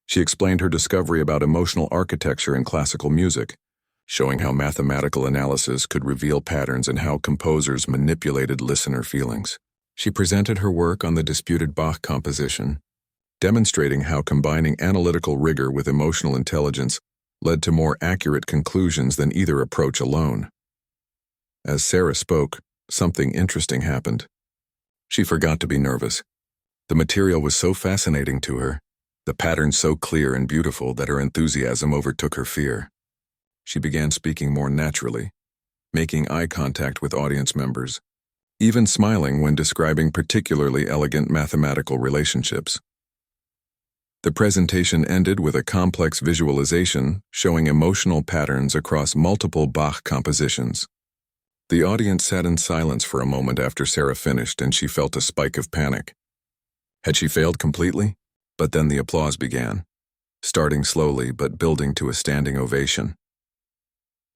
She explained her discovery about emotional architecture in classical music, showing how mathematical analysis could reveal patterns and how composers manipulated listener feelings. She presented her work on the disputed Bach composition, demonstrating how combining analytical rigor with emotional intelligence led to more accurate conclusions than either approach alone. As Sarah spoke, something interesting happened. She forgot to be nervous. The material was so fascinating to her, the patterns so clear and beautiful that her enthusiasm overtook her fear. She began speaking more naturally, making eye contact with audience members, even smiling when describing particularly elegant mathematical relationships. The presentation ended with a complex visualization showing emotional patterns across multiple Bach compositions. The audience sat in silence for a moment after Sarah finished, and she felt a spike of panic. Had she failed completely? But then the applause began, starting slowly but building to a standing ovation.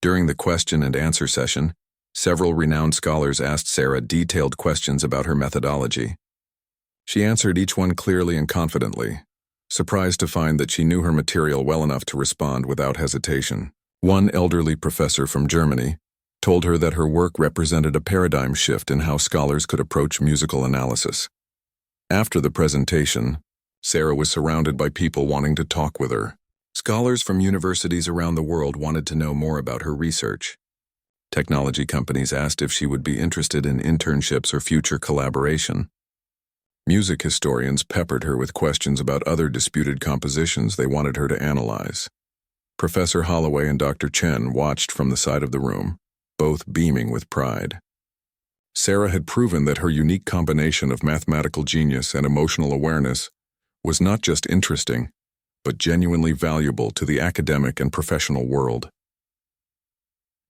During the question and answer session, several renowned scholars asked Sarah detailed questions about her methodology. She answered each one clearly and confidently, surprised to find that she knew her material well enough to respond without hesitation. One elderly professor from Germany told her that her work represented a paradigm shift in how scholars could approach musical analysis. After the presentation, Sarah was surrounded by people wanting to talk with her. Scholars from universities around the world wanted to know more about her research. Technology companies asked if she would be interested in internships or future collaboration. Music historians peppered her with questions about other disputed compositions they wanted her to analyze. Professor Holloway and Dr. Chen watched from the side of the room, both beaming with pride. Sarah had proven that her unique combination of mathematical genius and emotional awareness was not just interesting, but genuinely valuable to the academic and professional world.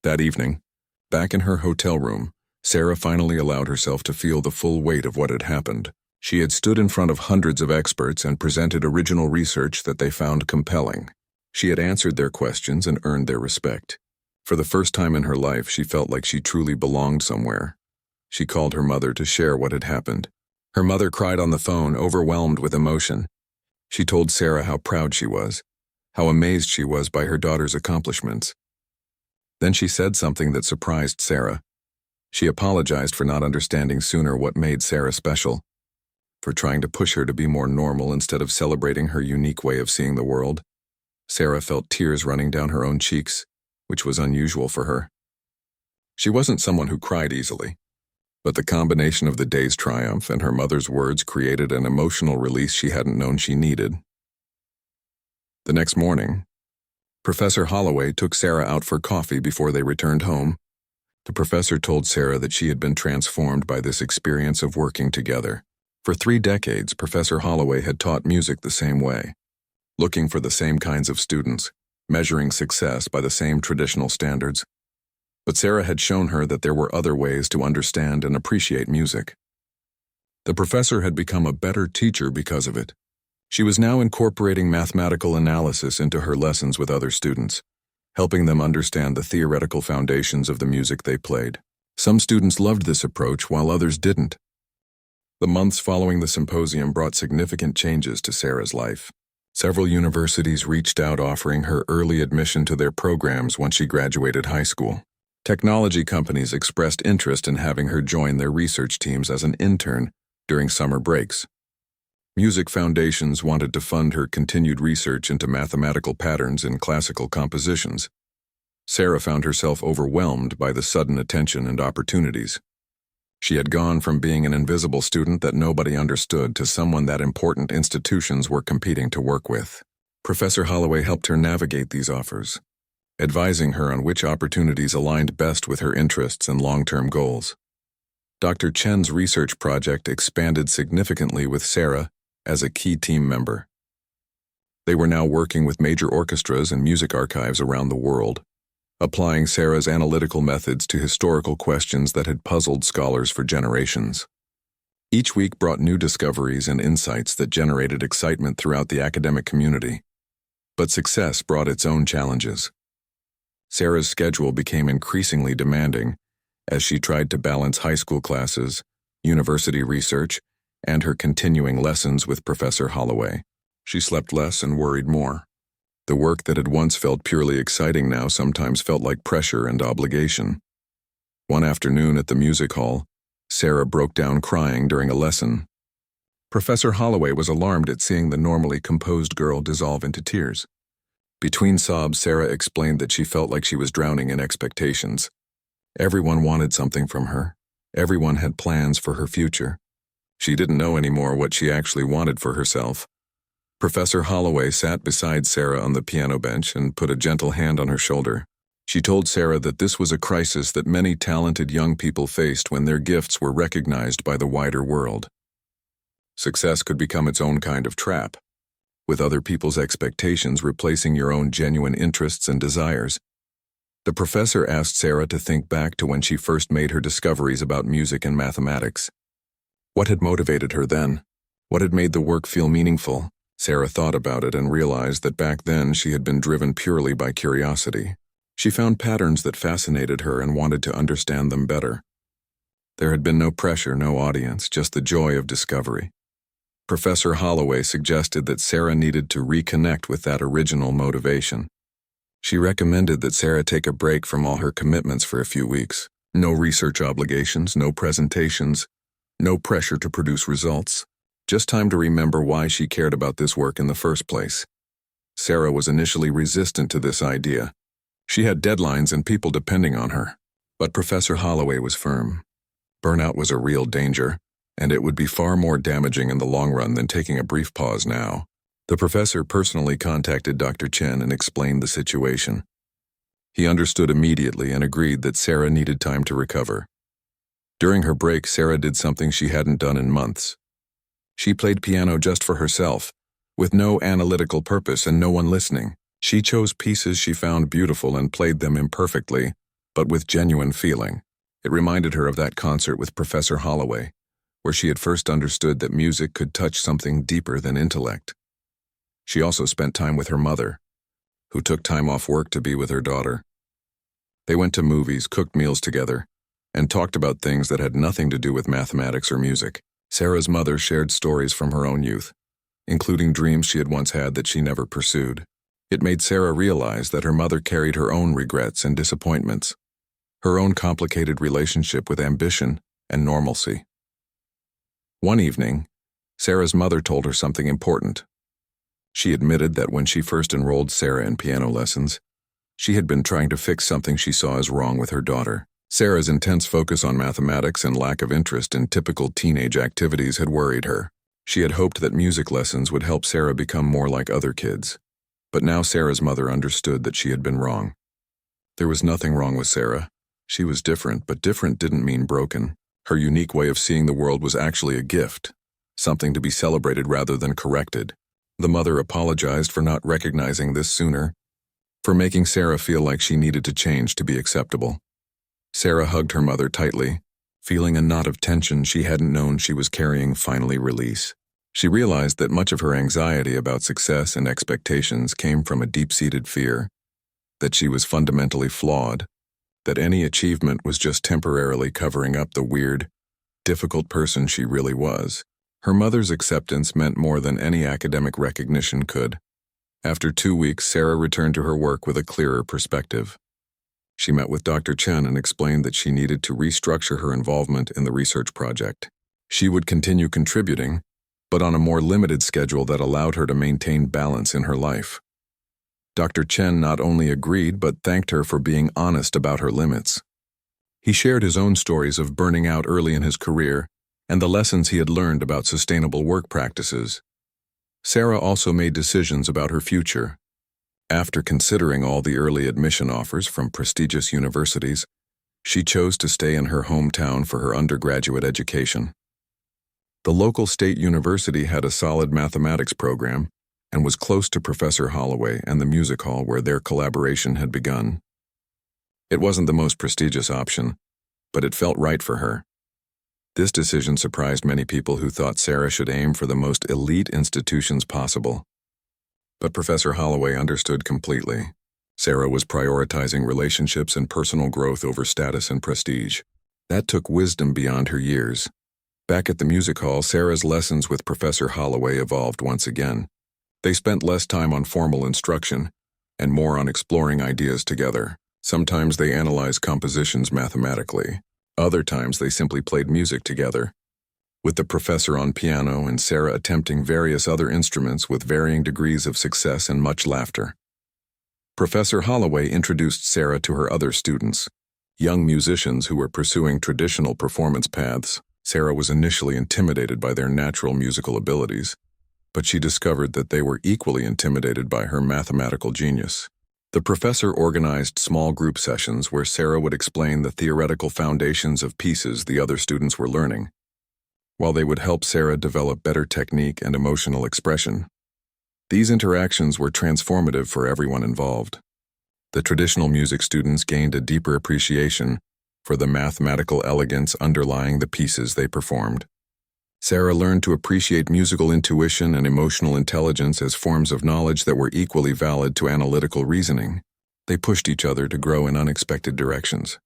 That evening, back in her hotel room, Sarah finally allowed herself to feel the full weight of what had happened. She had stood in front of hundreds of experts and presented original research that they found compelling. She had answered their questions and earned their respect. For the first time in her life, she felt like she truly belonged somewhere. She called her mother to share what had happened. Her mother cried on the phone, overwhelmed with emotion. She told Sarah how proud she was, how amazed she was by her daughter's accomplishments. Then she said something that surprised Sarah. She apologized for not understanding sooner what made Sarah special, for trying to push her to be more normal instead of celebrating her unique way of seeing the world. Sarah felt tears running down her own cheeks, which was unusual for her. She wasn't someone who cried easily, but the combination of the day's triumph and her mother's words created an emotional release she hadn't known she needed. The next morning, Professor Holloway took Sarah out for coffee before they returned home. The professor told Sarah that she had been transformed by this experience of working together. For 3 decades, Professor Holloway had taught music the same way, looking for the same kinds of students, measuring success by the same traditional standards. But Sarah had shown her that there were other ways to understand and appreciate music. The professor had become a better teacher because of it. She was now incorporating mathematical analysis into her lessons with other students, helping them understand the theoretical foundations of the music they played. Some students loved this approach while others didn't. The months following the symposium brought significant changes to Sarah's life. Several universities reached out offering her early admission to their programs once she graduated high school. Technology companies expressed interest in having her join their research teams as an intern during summer breaks. Music foundations wanted to fund her continued research into mathematical patterns in classical compositions. Sarah found herself overwhelmed by the sudden attention and opportunities. She had gone from being an invisible student that nobody understood to someone that important institutions were competing to work with. Professor Holloway helped her navigate these offers, advising her on which opportunities aligned best with her interests and long-term goals. Dr. Chen's research project expanded significantly with Sarah as a key team member. They were now working with major orchestras and music archives around the world, applying Sarah's analytical methods to historical questions that had puzzled scholars for generations. Each week brought new discoveries and insights that generated excitement throughout the academic community. But success brought its own challenges. Sarah's schedule became increasingly demanding as she tried to balance high school classes, university research, and her continuing lessons with Professor Holloway. She slept less and worried more. The work that had once felt purely exciting now sometimes felt like pressure and obligation. One afternoon at the music hall, Sarah broke down crying during a lesson. Professor Holloway was alarmed at seeing the normally composed girl dissolve into tears. Between sobs, Sarah explained that she felt like she was drowning in expectations. Everyone wanted something from her. Everyone had plans for her future. She didn't know anymore what she actually wanted for herself. Professor Holloway sat beside Sarah on the piano bench and put a gentle hand on her shoulder. She told Sarah that this was a crisis that many talented young people faced when their gifts were recognized by the wider world. Success could become its own kind of trap, with other people's expectations replacing your own genuine interests and desires. The professor asked Sarah to think back to when she first made her discoveries about music and mathematics. What had motivated her then? What had made the work feel meaningful? Sarah thought about it and realized that back then she had been driven purely by curiosity. She found patterns that fascinated her and wanted to understand them better. There had been no pressure, no audience, just the joy of discovery. Professor Holloway suggested that Sarah needed to reconnect with that original motivation. She recommended that Sarah take a break from all her commitments for a few weeks. No research obligations, no presentations, no pressure to produce results. Just time to remember why she cared about this work in the first place. Sarah was initially resistant to this idea. She had deadlines and people depending on her. But Professor Holloway was firm. Burnout was a real danger, and it would be far more damaging in the long run than taking a brief pause now. The professor personally contacted Dr. Chen and explained the situation. He understood immediately and agreed that Sarah needed time to recover. During her break, Sarah did something she hadn't done in months. She played piano just for herself, with no analytical purpose and no one listening. She chose pieces she found beautiful and played them imperfectly, but with genuine feeling. It reminded her of that concert with Professor Holloway, where she had first understood that music could touch something deeper than intellect. She also spent time with her mother, who took time off work to be with her daughter. They went to movies, cooked meals together, and talked about things that had nothing to do with mathematics or music. Sarah's mother shared stories from her own youth, including dreams she had once had that she never pursued. It made Sarah realize that her mother carried her own regrets and disappointments, her own complicated relationship with ambition and normalcy. One evening, Sarah's mother told her something important. She admitted that when she first enrolled Sarah in piano lessons, she had been trying to fix something she saw as wrong with her daughter. Sarah's intense focus on mathematics and lack of interest in typical teenage activities had worried her. She had hoped that music lessons would help Sarah become more like other kids. But now Sarah's mother understood that she had been wrong. There was nothing wrong with Sarah. She was different, but different didn't mean broken. Her unique way of seeing the world was actually a gift, something to be celebrated rather than corrected. The mother apologized for not recognizing this sooner, for making Sarah feel like she needed to change to be acceptable. Sarah hugged her mother tightly, feeling a knot of tension she hadn't known she was carrying finally release. She realized that much of her anxiety about success and expectations came from a deep-seated fear, that she was fundamentally flawed, that any achievement was just temporarily covering up the weird, difficult person she really was. Her mother's acceptance meant more than any academic recognition could. After 2 weeks, Sarah returned to her work with a clearer perspective. She met with Dr. Chen and explained that she needed to restructure her involvement in the research project. She would continue contributing, but on a more limited schedule that allowed her to maintain balance in her life. Dr. Chen not only agreed but thanked her for being honest about her limits. He shared his own stories of burning out early in his career and the lessons he had learned about sustainable work practices. Sarah also made decisions about her future. After considering all the early admission offers from prestigious universities, she chose to stay in her hometown for her undergraduate education. The local state university had a solid mathematics program and was close to Professor Holloway and the music hall where their collaboration had begun. It wasn't the most prestigious option, but it felt right for her. This decision surprised many people who thought Sarah should aim for the most elite institutions possible. But Professor Holloway understood completely. Sarah was prioritizing relationships and personal growth over status and prestige. That took wisdom beyond her years. Back at the music hall, Sarah's lessons with Professor Holloway evolved once again. They spent less time on formal instruction and more on exploring ideas together. Sometimes they analyzed compositions mathematically. Other times they simply played music together, with the professor on piano and Sarah attempting various other instruments with varying degrees of success and much laughter. Professor Holloway introduced Sarah to her other students, young musicians who were pursuing traditional performance paths. Sarah was initially intimidated by their natural musical abilities, but she discovered that they were equally intimidated by her mathematical genius. The professor organized small group sessions where Sarah would explain the theoretical foundations of pieces the other students were learning, while they would help Sarah develop better technique and emotional expression. These interactions were transformative for everyone involved. The traditional music students gained a deeper appreciation for the mathematical elegance underlying the pieces they performed. Sarah learned to appreciate musical intuition and emotional intelligence as forms of knowledge that were equally valid to analytical reasoning. They pushed each other to grow in unexpected directions.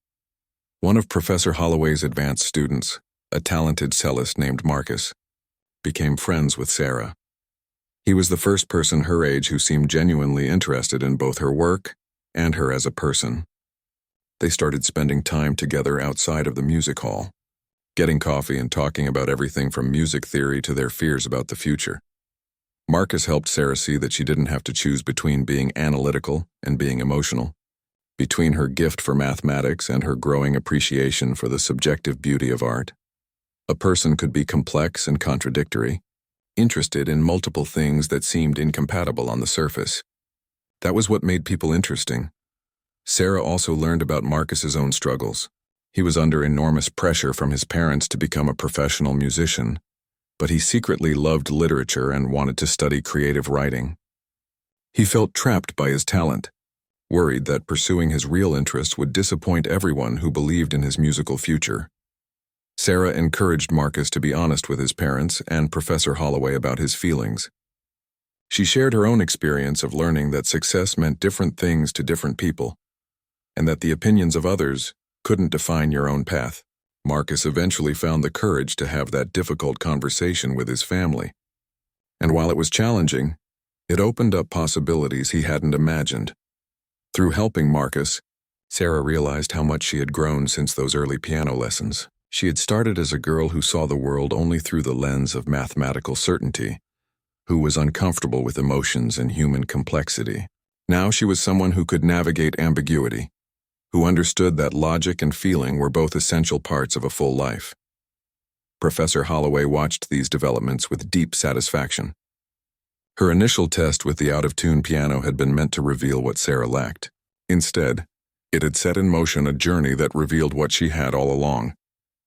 One of Professor Holloway's advanced students, a talented cellist named Marcus, became friends with Sarah. He was the first person her age who seemed genuinely interested in both her work and her as a person. They started spending time together outside of the music hall, getting coffee and talking about everything from music theory to their fears about the future. Marcus helped Sarah see that she didn't have to choose between being analytical and being emotional, between her gift for mathematics and her growing appreciation for the subjective beauty of art. A person could be complex and contradictory, interested in multiple things that seemed incompatible on the surface. That was what made people interesting. Sarah also learned about Marcus's own struggles. He was under enormous pressure from his parents to become a professional musician, but he secretly loved literature and wanted to study creative writing. He felt trapped by his talent, worried that pursuing his real interests would disappoint everyone who believed in his musical future. Sarah encouraged Marcus to be honest with his parents and Professor Holloway about his feelings. She shared her own experience of learning that success meant different things to different people, and that the opinions of others couldn't define your own path. Marcus eventually found the courage to have that difficult conversation with his family. And while it was challenging, it opened up possibilities he hadn't imagined. Through helping Marcus, Sarah realized how much she had grown since those early piano lessons. She had started as a girl who saw the world only through the lens of mathematical certainty, who was uncomfortable with emotions and human complexity. Now she was someone who could navigate ambiguity, who understood that logic and feeling were both essential parts of a full life. Professor Holloway watched these developments with deep satisfaction. Her initial test with the out-of-tune piano had been meant to reveal what Sarah lacked. Instead, it had set in motion a journey that revealed what she had all along.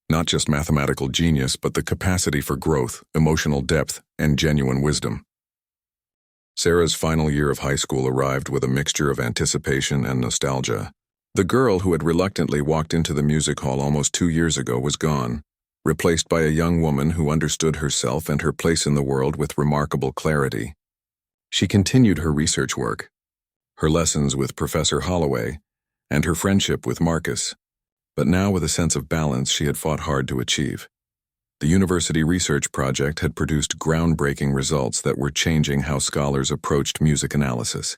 Not just mathematical genius, but the capacity for growth, emotional depth, and genuine wisdom. Sarah's final year of high school arrived with a mixture of anticipation and nostalgia. The girl who had reluctantly walked into the music hall almost 2 years ago was gone, replaced by a young woman who understood herself and her place in the world with remarkable clarity. She continued her research work, her lessons with Professor Holloway, and her friendship with Marcus, but now with a sense of balance she had fought hard to achieve. The university research project had produced groundbreaking results that were changing how scholars approached music analysis.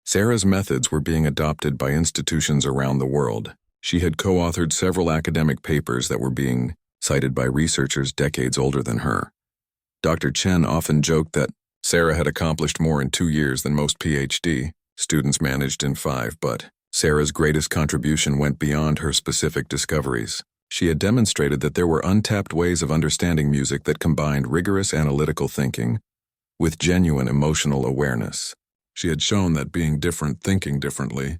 Sarah's methods were being adopted by institutions around the world. She had co-authored several academic papers that were being cited by researchers decades older than her. Dr. Chen often joked that Sarah had accomplished more in 2 years than most PhD students managed in 5, but Sarah's greatest contribution went beyond her specific discoveries. She had demonstrated that there were untapped ways of understanding music that combined rigorous analytical thinking with genuine emotional awareness. She had shown that being different, thinking differently,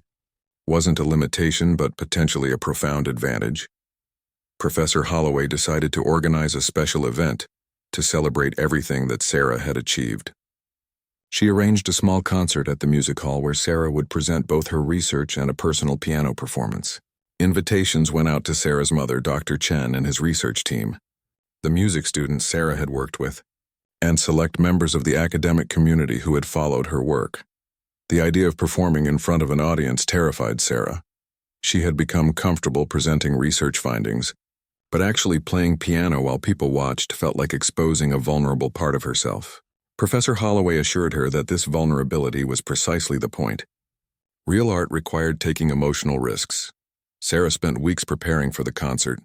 wasn't a limitation but potentially a profound advantage. Professor Holloway decided to organize a special event to celebrate everything that Sarah had achieved. She arranged a small concert at the music hall where Sarah would present both her research and a personal piano performance. Invitations went out to Sarah's mother, Dr. Chen, and his research team, the music students Sarah had worked with, and select members of the academic community who had followed her work. The idea of performing in front of an audience terrified Sarah. She had become comfortable presenting research findings, But actually playing piano while people watched felt like exposing a vulnerable part of herself. Professor Holloway assured her that this vulnerability was precisely the point. Real art required taking emotional risks. Sarah spent weeks preparing for the concert.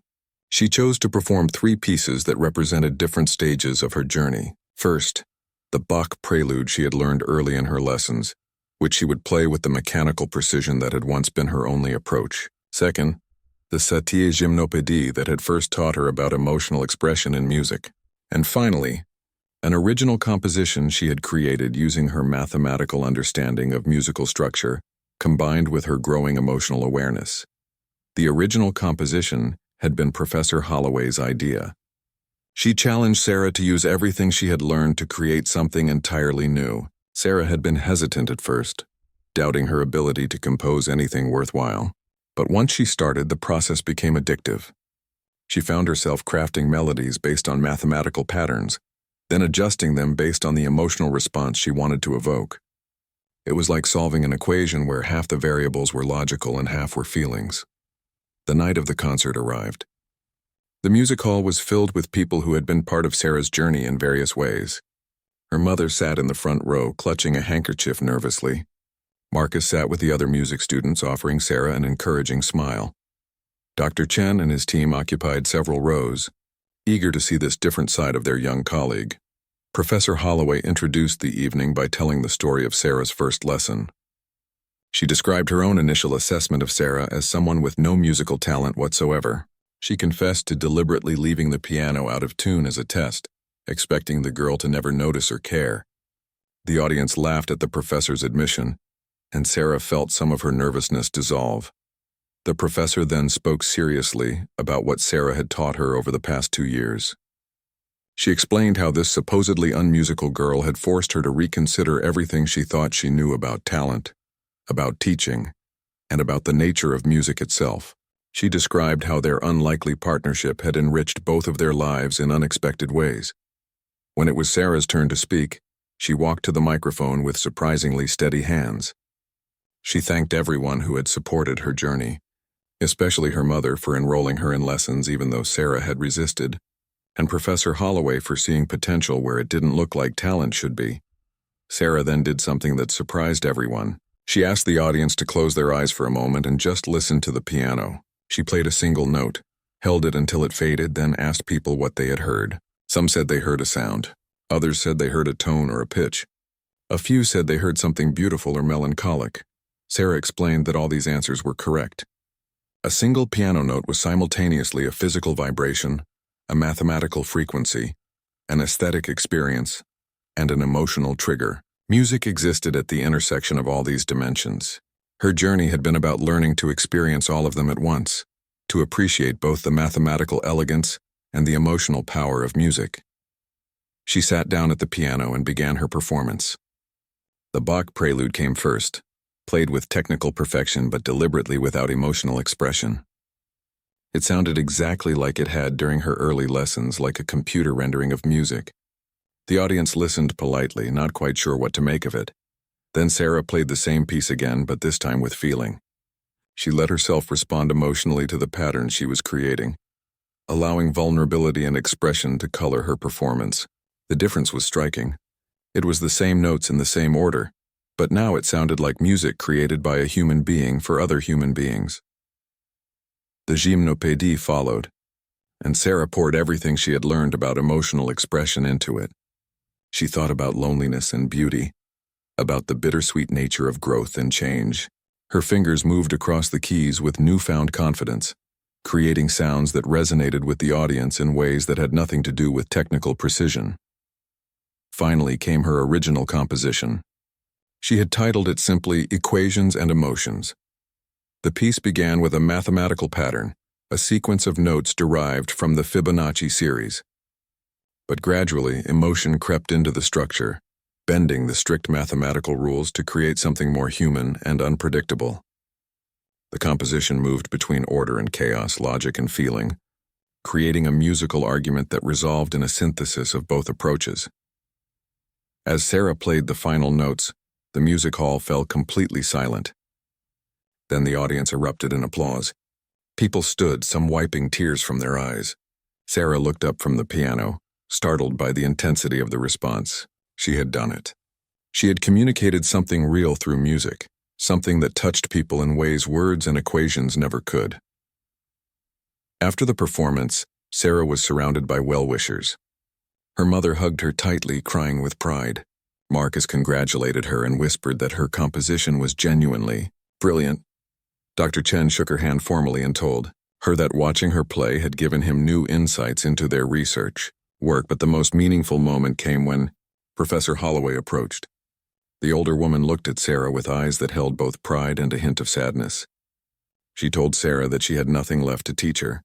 She chose to perform 3 pieces that represented different stages of her journey. First, the Bach prelude she had learned early in her lessons, which she would play with the mechanical precision that had once been her only approach. Second, the Satie Gymnopédie that had first taught her about emotional expression in music. And finally, an original composition she had created using her mathematical understanding of musical structure, combined with her growing emotional awareness. The original composition had been Professor Holloway's idea. She challenged Sarah to use everything she had learned to create something entirely new. Sarah had been hesitant at first, doubting her ability to compose anything worthwhile. But once she started, the process became addictive. She found herself crafting melodies based on mathematical patterns, then adjusting them based on the emotional response she wanted to evoke. It was like solving an equation where half the variables were logical and half were feelings. The night of the concert arrived. The music hall was filled with people who had been part of Sarah's journey in various ways. Her mother sat in the front row, clutching a handkerchief nervously. Marcus sat with the other music students, offering Sarah an encouraging smile. Dr. Chen and his team occupied several rows, eager to see this different side of their young colleague. Professor Holloway introduced the evening by telling the story of Sarah's first lesson. She described her own initial assessment of Sarah as someone with no musical talent whatsoever. She confessed to deliberately leaving the piano out of tune as a test, expecting the girl to never notice or care. The audience laughed at the professor's admission, and Sarah felt some of her nervousness dissolve. The professor then spoke seriously about what Sarah had taught her over the past 2 years. She explained how this supposedly unmusical girl had forced her to reconsider everything she thought she knew about talent, about teaching, and about the nature of music itself. She described how their unlikely partnership had enriched both of their lives in unexpected ways. When it was Sarah's turn to speak, she walked to the microphone with surprisingly steady hands. She thanked everyone who had supported her journey, especially her mother for enrolling her in lessons even though Sarah had resisted, and Professor Holloway for seeing potential where it didn't look like talent should be. Sarah then did something that surprised everyone. She asked the audience to close their eyes for a moment and just listen to the piano. She played a single note, held it until it faded, then asked people what they had heard. Some said they heard a sound. Others said they heard a tone or a pitch. A few said they heard something beautiful or melancholic. Sarah explained that all these answers were correct. A single piano note was simultaneously a physical vibration, a mathematical frequency, an aesthetic experience, and an emotional trigger. Music existed at the intersection of all these dimensions. Her journey had been about learning to experience all of them at once, to appreciate both the mathematical elegance and the emotional power of music. She sat down at the piano and began her performance. The Bach prelude came first, played with technical perfection but deliberately without emotional expression. It sounded exactly like it had during her early lessons, like a computer rendering of music. The audience listened politely, not quite sure what to make of it. Then Sarah played the same piece again, but this time with feeling. She let herself respond emotionally to the pattern she was creating, allowing vulnerability and expression to color her performance. The difference was striking. It was the same notes in the same order, but now it sounded like music created by a human being for other human beings. The Gymnopédie followed, and Sarah poured everything she had learned about emotional expression into it. She thought about loneliness and beauty, about the bittersweet nature of growth and change. Her fingers moved across the keys with newfound confidence, creating sounds that resonated with the audience in ways that had nothing to do with technical precision. Finally came her original composition. She had titled it simply Equations and Emotions. The piece began with a mathematical pattern, a sequence of notes derived from the Fibonacci series. But gradually, emotion crept into the structure, bending the strict mathematical rules to create something more human and unpredictable. The composition moved between order and chaos, logic and feeling, creating a musical argument that resolved in a synthesis of both approaches. As Sarah played the final notes, the music hall fell completely silent. Then the audience erupted in applause. People stood, some wiping tears from their eyes. Sarah looked up from the piano, startled by the intensity of the response. She had done it. She had communicated something real through music, something that touched people in ways words and equations never could. After the performance, Sarah was surrounded by well-wishers. Her mother hugged her tightly, crying with pride. Marcus congratulated her and whispered that her composition was genuinely brilliant. Dr. Chen shook her hand formally and told her that watching her play had given him new insights into their research work, but the most meaningful moment came when Professor Holloway approached. The older woman looked at Sarah with eyes that held both pride and a hint of sadness. She told Sarah that she had nothing left to teach her.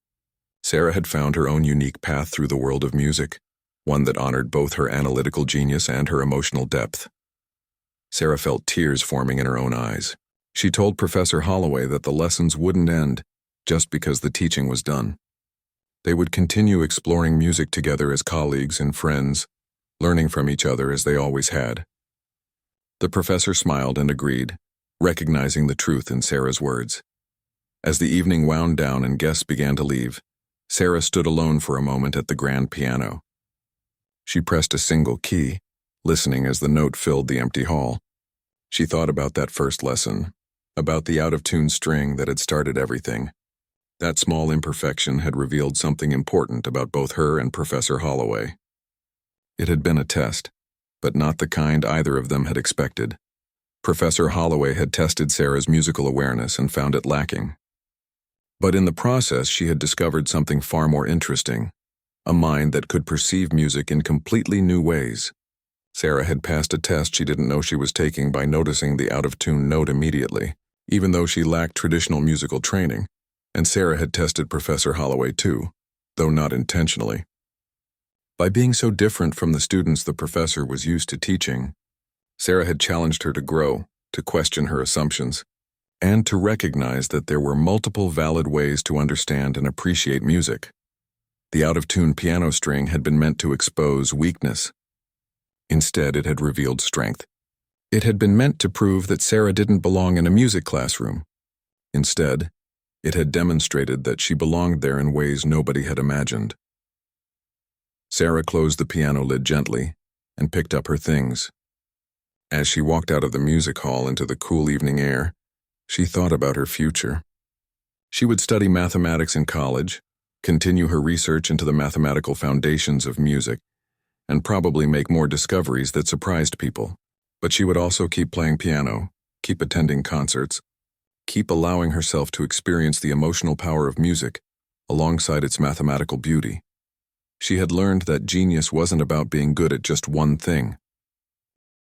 Sarah had found her own unique path through the world of music, one that honored both her analytical genius and her emotional depth. Sarah felt tears forming in her own eyes. She told Professor Holloway that the lessons wouldn't end just because the teaching was done. They would continue exploring music together as colleagues and friends, learning from each other as they always had. The professor smiled and agreed, recognizing the truth in Sarah's words. As the evening wound down and guests began to leave, Sarah stood alone for a moment at the grand piano. She pressed a single key, listening as the note filled the empty hall. She thought about that first lesson, about the out-of-tune string that had started everything. That small imperfection had revealed something important about both her and Professor Holloway. It had been a test, but not the kind either of them had expected. Professor Holloway had tested Sarah's musical awareness and found it lacking. But in the process, she had discovered something far more interesting, a mind that could perceive music in completely new ways. Sarah had passed a test she didn't know she was taking by noticing the out-of-tune note immediately, even though she lacked traditional musical training, and Sarah had tested Professor Holloway too, though not intentionally. By being so different from the students the professor was used to teaching, Sarah had challenged her to grow, to question her assumptions, and to recognize that there were multiple valid ways to understand and appreciate music. The out-of-tune piano string had been meant to expose weakness. Instead, it had revealed strength. It had been meant to prove that Sarah didn't belong in a music classroom. Instead, it had demonstrated that she belonged there in ways nobody had imagined. Sarah closed the piano lid gently and picked up her things. As she walked out of the music hall into the cool evening air, she thought about her future. She would study mathematics in college, continue her research into the mathematical foundations of music, and probably make more discoveries that surprised people. But she would also keep playing piano, keep attending concerts, keep allowing herself to experience the emotional power of music alongside its mathematical beauty. She had learned that genius wasn't about being good at just one thing,